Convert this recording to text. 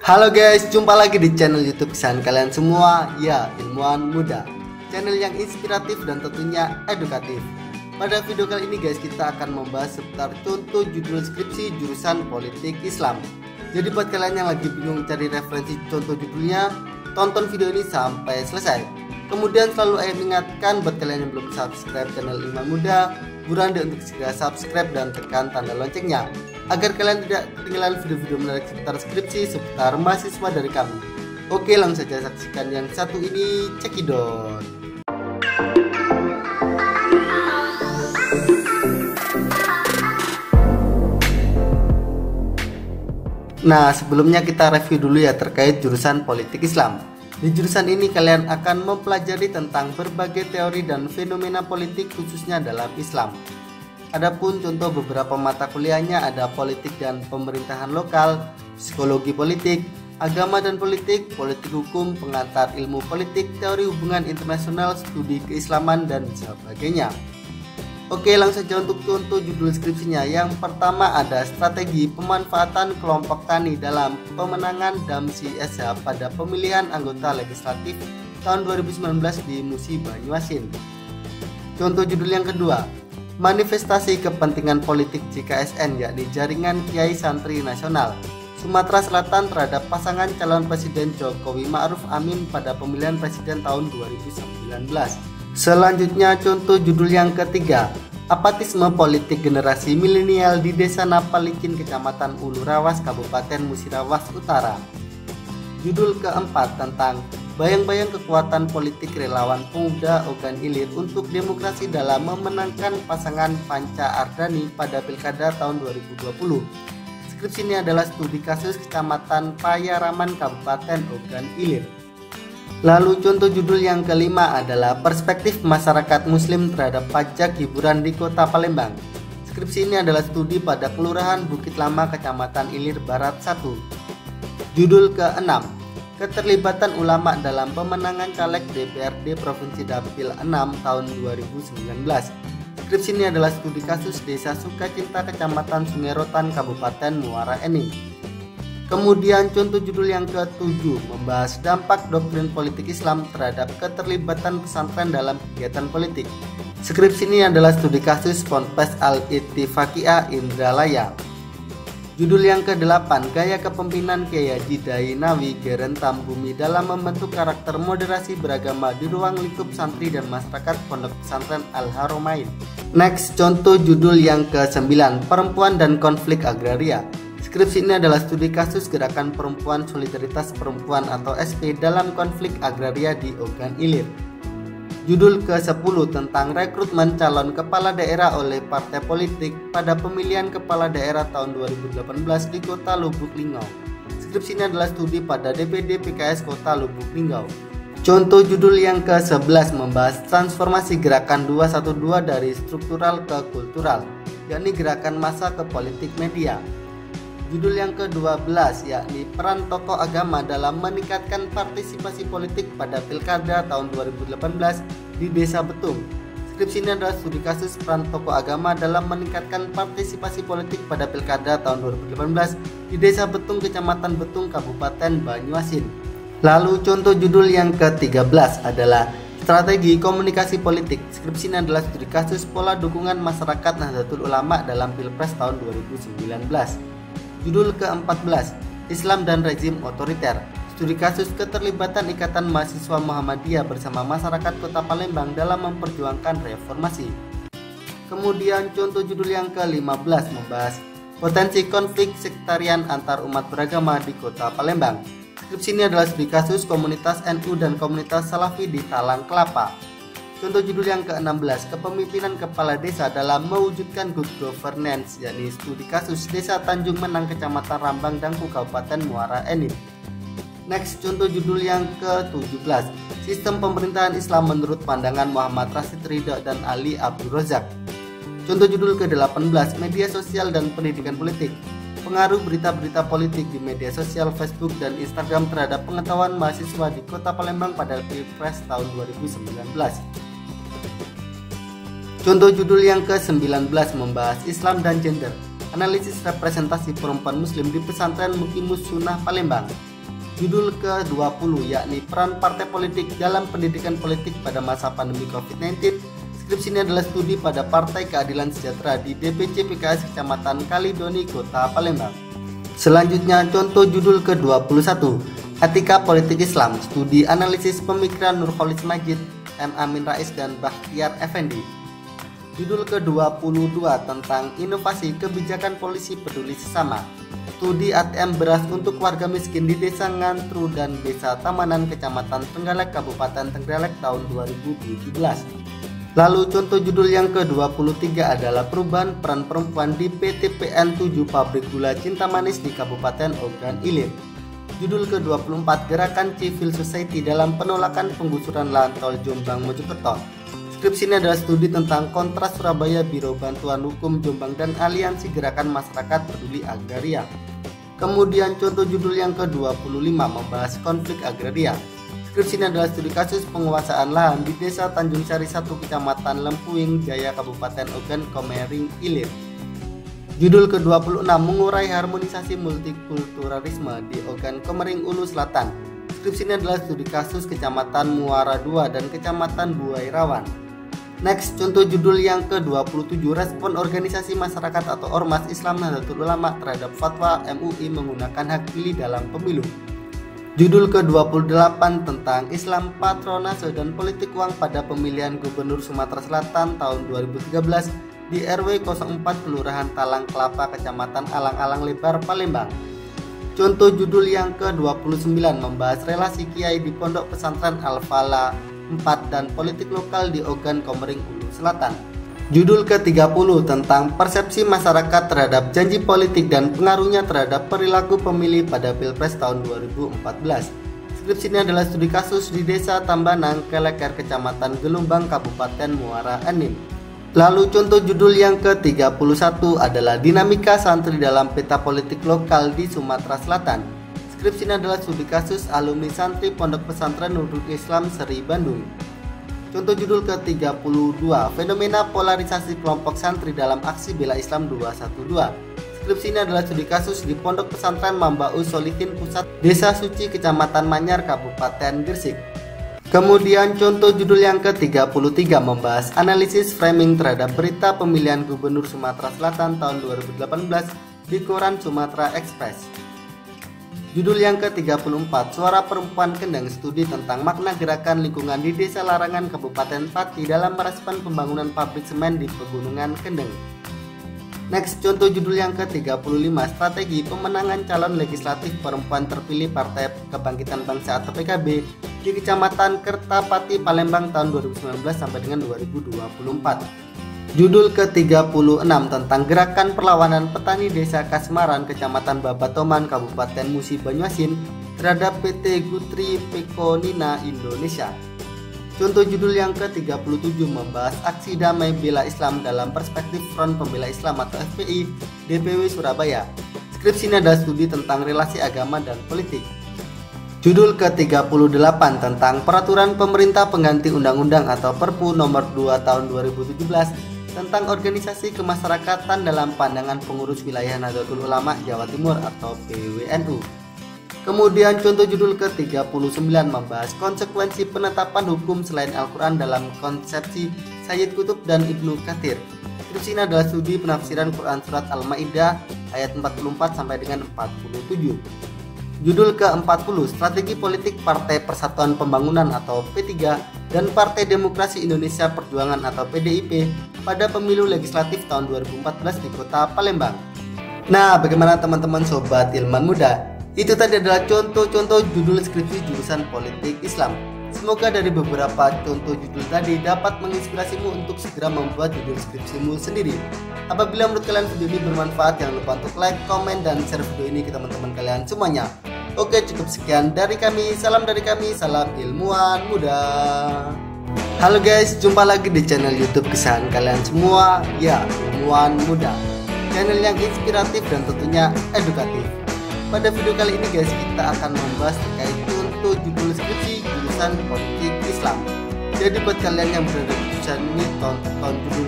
Halo guys, jumpa lagi di channel YouTube kesayangan kalian semua, ya, Ilmuwan Muda. Channel yang inspiratif dan tentunya edukatif. Pada video kali ini guys, kita akan membahas seputar contoh judul skripsi jurusan Politik Islam. Jadi buat kalian yang lagi bingung cari referensi contoh judulnya, tonton video ini sampai selesai. Kemudian selalu ayah ingatkan buat kalian yang belum subscribe channel Ilmuwan Muda, buruan deh untuk segera subscribe dan tekan tanda loncengnya, agar kalian tidak ketinggalan video-video menarik seputar skripsi seputar mahasiswa dari kami. Oke, langsung saja saksikan yang satu ini, cekidot. Nah, sebelumnya kita review dulu ya terkait jurusan Politik Islam. Di jurusan ini kalian akan mempelajari tentang berbagai teori dan fenomena politik khususnya dalam Islam. Adapun contoh beberapa mata kuliahnya ada politik dan pemerintahan lokal, psikologi politik, agama dan politik, politik hukum, pengantar ilmu politik, teori hubungan internasional, studi keislaman, dan sebagainya. Oke, langsung saja untuk contoh judul skripsinya. Yang pertama ada strategi pemanfaatan kelompok tani dalam pemenangan Damsi SH pada pemilihan anggota legislatif tahun 2019 di Musi Banyuasin. Contoh judul yang kedua, manifestasi kepentingan politik JKSN, yakni Jaringan Kiai Santri Nasional Sumatera Selatan terhadap pasangan calon Presiden Jokowi Ma'ruf Amin pada pemilihan presiden tahun 2019. Selanjutnya contoh judul yang ketiga, apatisme politik generasi milenial di Desa Napalikin, Kecamatan Ulu Rawas, Kabupaten Musirawas Utara. Judul keempat tentang bayang-bayang kekuatan politik relawan pemuda Ogan Ilir untuk demokrasi dalam memenangkan pasangan Panca Ardani pada Pilkada tahun 2020. Skripsi ini adalah studi kasus Kecamatan Payaraman, Kabupaten Ogan Ilir. Lalu contoh judul yang kelima adalah perspektif masyarakat muslim terhadap pajak hiburan di Kota Palembang. Skripsi ini adalah studi pada Kelurahan Bukit Lama, Kecamatan Ilir Barat 1. Judul keenam, keterlibatan ulama dalam pemenangan caleg DPRD Provinsi Dapil 6 tahun 2019. Skripsi ini adalah studi kasus Desa Sukacinta, Kecamatan Sungai Rotan, Kabupaten Muara Enim. Kemudian contoh judul yang ke-7 membahas dampak doktrin politik Islam terhadap keterlibatan pesantren dalam kegiatan politik. Skripsi ini adalah studi kasus Ponpes Al-Ittifaqiyah Indralaya. Judul yang ke-8, gaya kepemimpinan Kiai Haji Dainawi Gerentam Bumi dalam membentuk karakter moderasi beragama di ruang lingkup santri dan masyarakat Pondok Pesantren Al-Haromain. Next, contoh judul yang ke-9, perempuan dan konflik agraria. Skripsi ini adalah studi kasus Gerakan Perempuan Solidaritas Perempuan atau SP dalam konflik agraria di Ogan Ilir. Judul ke-10 tentang rekrutmen calon kepala daerah oleh partai politik pada pemilihan kepala daerah tahun 2018 di Kota Lubuk Linggau. Skripsi ini adalah studi pada DPD PKS Kota Lubuk Linggau. Contoh judul yang ke-11 membahas transformasi gerakan 212 dari struktural ke kultural, yakni gerakan massa ke politik media. Judul yang ke-12 yakni peran tokoh agama dalam meningkatkan partisipasi politik pada Pilkada tahun 2018 di Desa Betung. Skripsi ini adalah studi kasus peran tokoh agama dalam meningkatkan partisipasi politik pada Pilkada tahun 2018 di Desa Betung, Kecamatan Betung, Kabupaten Banyuasin. Lalu contoh judul yang ke-13 adalah strategi komunikasi politik. Skripsi ini adalah studi kasus pola dukungan masyarakat Nahdlatul Ulama dalam Pilpres tahun 2019. Judul ke-14, Islam dan Rezim Otoriter. Studi kasus keterlibatan Ikatan Mahasiswa Muhammadiyah bersama masyarakat Kota Palembang dalam memperjuangkan reformasi. Kemudian contoh judul yang ke-15 membahas potensi konflik sektarian antar umat beragama di Kota Palembang. Skripsi ini adalah studi kasus komunitas NU dan komunitas Salafi di Talang Kelapa. Contoh judul yang ke-16, kepemimpinan kepala desa dalam mewujudkan good governance, yakni studi kasus Desa Tanjung Menang, Kecamatan Rambang Dangku, Kabupaten Muara Enim. Next, contoh judul yang ke-17, sistem pemerintahan Islam menurut pandangan Muhammad Rashid Ridho dan Ali Abdul Razak. Contoh judul ke-18, media sosial dan pendidikan politik. Pengaruh berita-berita politik di media sosial Facebook dan Instagram terhadap pengetahuan mahasiswa di Kota Palembang pada Pilpres tahun 2019. Contoh judul yang ke-19 membahas Islam dan Gender, analisis representasi perempuan muslim di pesantren Mukimus Sunnah Palembang. Judul ke-20 yakni peran partai politik dalam pendidikan politik pada masa pandemi COVID-19. Skripsi ini adalah studi pada Partai Keadilan Sejahtera di DPC PKS Kecamatan Kalidoni, Kota Palembang. Selanjutnya contoh judul ke-21, Etika Politik Islam, studi analisis pemikiran Nurholis Majid, M. Amin Rais dan Bakhtiar Effendi. Judul ke-22 tentang inovasi kebijakan polisi peduli sesama, studi ATM beras untuk warga miskin di Desa Ngantru dan Desa Tamanan, Kecamatan Trenggalek, Kabupaten Trenggalek tahun 2017. Lalu contoh judul yang ke-23 adalah perubahan peran perempuan di PTPN 7 Pabrik Gula Cinta Manis di Kabupaten Ogan Ilir. Judul ke-24 Gerakan Civil Society dalam penolakan penggusuran lahan tol Jombang Mojokerto. Skripsi ini adalah studi tentang Kontras Surabaya, Biro Bantuan Hukum Jombang dan Aliansi Gerakan Masyarakat Peduli Agraria. Kemudian contoh judul yang ke-25 membahas konflik agraria. Skripsi ini adalah studi kasus penguasaan lahan di Desa Tanjung Sari 1 Kecamatan Lempuing Jaya Kabupaten Ogan Komering Ilir. Judul ke-26 mengurai harmonisasi multikulturalisme di Ogan Komering Ulu Selatan. Skripsi ini adalah studi kasus Kecamatan Muara II dan Kecamatan Buairawan. Next, contoh judul yang ke-27 respon organisasi masyarakat atau Ormas Islam Nahdlatul Ulama terhadap fatwa MUI menggunakan hak pilih dalam pemilu. Judul ke-28 tentang Islam Patronase dan Politik Uang pada pemilihan Gubernur Sumatera Selatan tahun 2013 di RW 04 Kelurahan Talang Kelapa, Kecamatan Alang-Alang Lebar, Palembang. Contoh judul yang ke-29 membahas relasi kiai di Pondok Pesantren Al-Falah 4 dan politik lokal di Ogan Komering Ulu Selatan. Judul ke-30 tentang persepsi masyarakat terhadap janji politik dan pengaruhnya terhadap perilaku pemilih pada Pilpres tahun 2014. Skripsi ini adalah studi kasus di Desa Tambanang, Keleker, Kecamatan Gelombang, Kabupaten Muara Enim. Lalu contoh judul yang ke-31 adalah dinamika santri dalam peta politik lokal di Sumatera Selatan. Skripsi ini adalah studi kasus alumni santri Pondok Pesantren Nurul Islam Seri Bandung. Contoh judul ke-32 fenomena polarisasi kelompok santri dalam aksi bela Islam 212. Skripsi ini adalah studi kasus di Pondok Pesantren Mambaus Solihin Pusat Desa Suci Kecamatan Manyar Kabupaten Gresik. Kemudian contoh judul yang ke-33 membahas analisis framing terhadap berita pemilihan Gubernur Sumatera Selatan tahun 2018 di Koran Sumatera Express. Judul yang ke-34 Suara Perempuan Kendeng, studi tentang makna gerakan lingkungan di Desa Larangan Kabupaten Pati dalam merespon pembangunan pabrik semen di Pegunungan Kendeng. Next, contoh judul yang ke-35 strategi pemenangan calon legislatif perempuan terpilih Partai Kebangkitan Bangsa atau PKB di Kecamatan Kertapati, Palembang tahun 2019 sampai dengan 2024. Judul ke-36 tentang gerakan perlawanan petani Desa Kasmaran, Kecamatan Babatoman, Kabupaten Musi Banyuasin terhadap PT Gutri Pekonina Indonesia. Contoh judul yang ke-37 membahas aksi damai bela Islam dalam perspektif Front Pembela Islam atau FPI DPW Surabaya. Skripsi ini adalah studi tentang relasi agama dan politik. Judul ke-38 tentang peraturan pemerintah pengganti undang-undang atau Perpu nomor 2 tahun 2017 tentang organisasi kemasyarakatan dalam pandangan pengurus wilayah Nahdlatul Ulama Jawa Timur atau PWNU. Kemudian contoh judul ke-39 membahas konsekuensi penetapan hukum selain Al-Quran dalam konsepsi Sayyid Qutb dan Ibnu Katsir. Skripsi ini adalah studi penafsiran Quran Surat Al-Ma'idah ayat 44 sampai dengan 47. Judul ke-40 Strategi Politik Partai Persatuan Pembangunan atau P3 dan Partai Demokrasi Indonesia Perjuangan atau PDIP pada pemilu legislatif tahun 2014 di Kota Palembang. Nah, bagaimana teman-teman sobat ilmuwan muda? Itu tadi adalah contoh-contoh judul skripsi jurusan politik Islam. Semoga dari beberapa contoh judul tadi dapat menginspirasimu untuk segera membuat judul skripsimu sendiri. Apabila menurut kalian video ini bermanfaat, jangan lupa untuk like, komen, dan share video ini ke teman-teman kalian semuanya. Oke, cukup sekian dari kami. Salam dari kami, salam ilmuwan muda. Halo guys, jumpa lagi di channel YouTube kesayangan kalian semua, ya, Ilmuwan Muda. Channel yang inspiratif dan tentunya edukatif. Pada video kali ini guys, kita akan membahas terkait contoh judul skripsi jurusan politik Islam. Jadi buat kalian yang berada di jurusan ini, tonton dulu